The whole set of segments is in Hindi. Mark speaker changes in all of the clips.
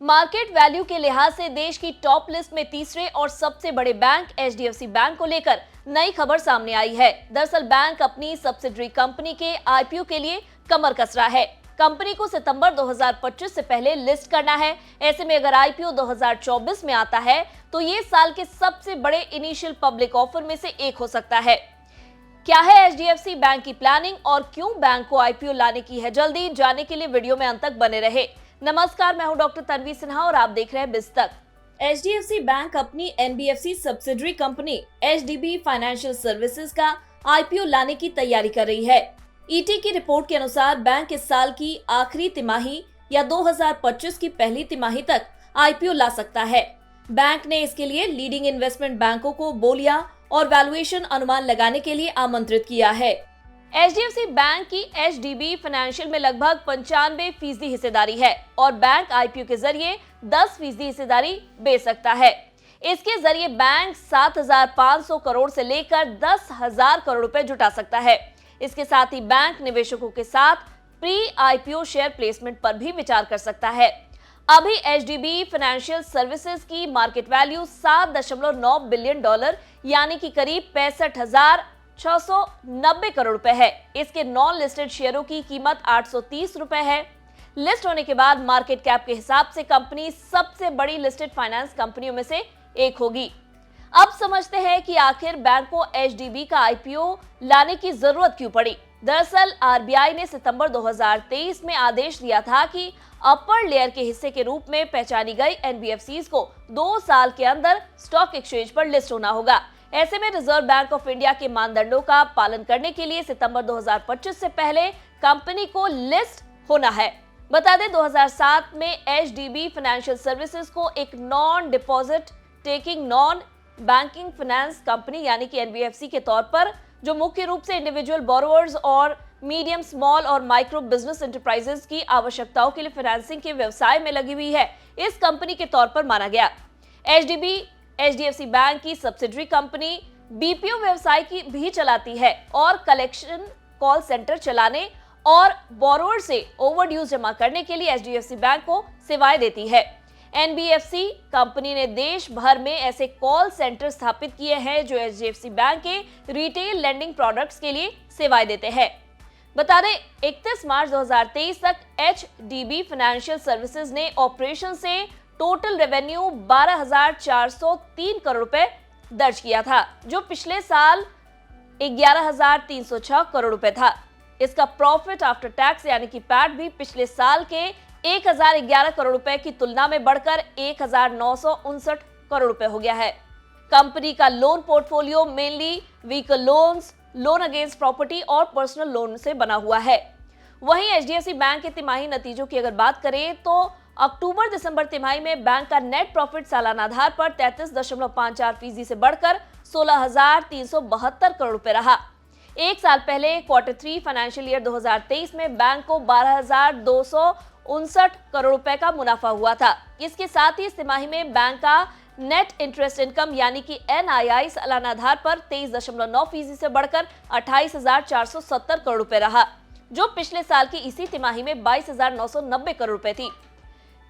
Speaker 1: मार्केट वैल्यू के लिहाज से देश की टॉप लिस्ट में तीसरे और सबसे बड़े बैंक एचडीएफसी बैंक को लेकर नई खबर सामने आई है। दरअसल बैंक अपनी सब्सिडरी कंपनी के आईपीओ के लिए कमर कस रहा है। कंपनी को सितंबर 2025 से पहले लिस्ट करना है। ऐसे में अगर आईपीओ 2024 में आता है तो ये साल के सबसे बड़े इनिशियल पब्लिक ऑफर में से एक हो सकता है। क्या है एचडीएफसी बैंक की प्लानिंग और क्यों बैंक को आईपीओ लाने की है जल्दी, जानने के लिए वीडियो में अंत तक बने रहे। नमस्कार, मैं हूं डॉक्टर तन्वी सिन्हा और आप देख रहे हैं बिस्तक। एचडीएफसी बैंक अपनी NBFC subsidiary company HDB financial services का आईपीओ लाने की तैयारी कर रही है। ईटी की रिपोर्ट के अनुसार बैंक इस साल की आखिरी तिमाही या 2025 की पहली तिमाही तक आईपीओ ला सकता है। बैंक ने इसके लिए लीडिंग इन्वेस्टमेंट बैंकों को बोलियां और वैल्यूएशन अनुमान लगाने के लिए आमंत्रित किया है। एचडीएफसी बैंक की एचडीबी फाइनेंशियल में लगभग 95% हिस्सेदारी है और बैंक आईपीओ के जरिए 10% हिस्सेदारी बेच सकता है। इसके जरिए बैंक 7,500 करोड़ से लेकर 10,000 करोड़ रुपए जुटा सकता है। इसके साथ ही बैंक निवेशकों के साथ प्री आईपीओ शेयर प्लेसमेंट पर भी विचार कर सकता है। अभी एचडीबी फाइनेंशियल सर्विसेज की मार्केट वैल्यू $7.9 बिलियन यानी कि करीब 65,690 करोड़ रुपए है। इसके नॉन लिस्टेड शेयरों की कीमत 830 रुपए है। लिस्ट होने के बाद मार्केट कैप के हिसाब से कंपनी सबसे बड़ी लिस्टेड फाइनेंस कंपनियों में से एक होगी। अब समझते हैं कि आखिर बैंक को एचडीबी का आईपीओ लाने की जरूरत क्यों पड़ी। दरअसल आरबीआई ने सितंबर 2023 में आदेश दिया था कि अपर लेयर के हिस्से के रूप में पहचानी गई एनबीएफसीज को 2 साल के अंदर स्टॉक एक्सचेंज पर लिस्ट होना होगा। ऐसे में रिजर्व बैंक ऑफ इंडिया के मानदंडों का पालन करने के लिए सितंबर 2025 से पहले कंपनी को लिस्ट होना है। बता दें 2007 में एचडीबी फाइनेंशियल सर्विसेज को एक non deposit taking non banking finance company यानी कि एनबीएफसी के तौर पर, जो मुख्य रूप से इंडिविजुअल बोरोवर्स और मीडियम, स्मॉल और माइक्रो बिजनेस एंटरप्राइजेस की आवश्यकताओं के लिए फाइनेंसिंग के व्यवसाय में लगी हुई है, इस कंपनी के तौर पर माना गया। एचडीएफसी बैंक की सब्सिडरी कंपनी बीपीओ व्यवसाय की भी चलाती है और कलेक्शन कॉल सेंटर चलाने और बोरोवर से ओवरड्यूज जमा करने के लिए एचडीएफसी बैंक को सेवाएं देती है। एनबीएफसी कंपनी ने देश भर में ऐसे कॉल सेंटर स्थापित किए हैं जो एचडीएफसी बैंक के रिटेल लेंडिंग प्रोडक्ट्स के लिए सेवाएं देते हैं। बता दें 31 मार्च 2023 तक एचडीबी फाइनेंशियल सर्विसेज ने ऑपरेशन से टोटल रेवेन्यू 12,403 करोड़ रुपए दर्ज किया था, जो पिछले साल 11,306 करोड़ रुपए था। इसका प्रॉफिट आफ्टर टैक्स यानी कि पैट भी पिछले साल के 1,011 करोड़ रुपए की तुलना में बढ़कर 1,959 करोड़ रुपए हो गया है। कंपनी का loan portfolio mainly vehicle loans, loan against property और पर्सनल लोन से बना हुआ है। वहीं एचडीएफसी बैंक के तिमाही नतीजों की अगर बात करें तो अक्टूबर-दिसंबर तिमाही में बैंक का नेट प्रॉफिट सालाना आधार पर 33.54% से बढ़कर 16,372 करोड़ रुपए रहा। एक साल पहले क्वार्टर 3 फाइनेंशियल ईयर 2023 में बैंक को 12,259 करोड़ रुपए का मुनाफा हुआ था। इसके साथ ही इस तिमाही में बैंक का नेट इंटरेस्ट इनकम यानी कि एनआईआई सालाना आधार पर 23.9% से बढ़कर 28,470 करोड़ रुपए रहा, जो पिछले साल की इसी तिमाही में 22,990 करोड़ रुपए थी।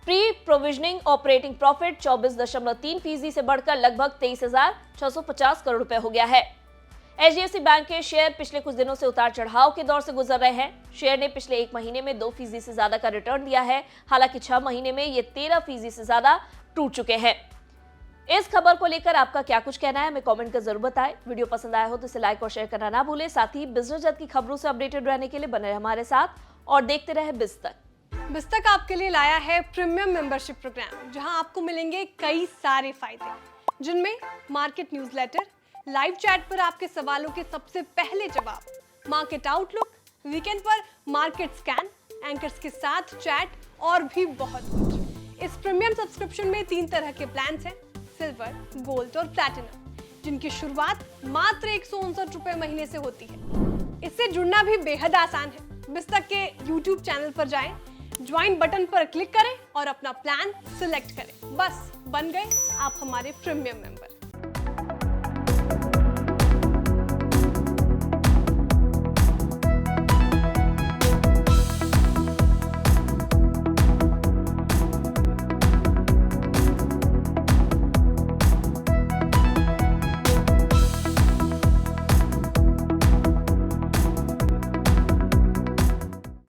Speaker 1: प्री प्रोविजनिंग ऑपरेटिंग प्रॉफिट 24.3% से बढ़कर लगभग 23,650 करोड़ रुपए हो गया है। एचडीएफसी बैंक के शेयर पिछले कुछ दिनों से उतार चढ़ाव के दौर से गुजर रहे हैं। शेयर ने पिछले 1 महीने में 2% से ज्यादा का रिटर्न दिया है। हालांकि 6 महीने में ये 13% से ज्यादा टूट चुके हैं। इस खबर को लेकर आपका क्या कुछ कहना है, हमें कमेंट कर जरूर बताएं। वीडियो पसंद आया हो तो इसे लाइक और शेयर करना ना भूलें। साथ ही बिजनेस जगत की खबरों से अपडेटेड रहने के लिए बने रहे हमारे साथ और देखते रहे बिस्तक।
Speaker 2: बिस्तक आपके लिए लाया है प्रीमियम मेंबरशिप प्रोग्राम, जहां आपको मिलेंगे कई सारे फायदे, जिनमें मार्केट न्यूज़लेटर, लाइव चैट पर आपके सवालों के सबसे पहले जवाब, मार्केट आउटलुक, वीकेंड पर मार्केट स्कैन, एंकर्स के साथ चैट और भी बहुत कुछ। इस प्रीमियम सब्सक्रिप्शन में 3 तरह के प्लान्स हैं, सिल्वर, गोल्ड और प्लैटिनम, जिनकी शुरुआत मात्र 159 रुपए महीने से होती है। इससे जुड़ना भी बेहद आसान है। बिस्तक के YouTube चैनल पर जाएं, ज्वाइन बटन पर क्लिक करें और अपना प्लान सिलेक्ट करें। बस बन गए आप हमारे प्रीमियम मेंबर।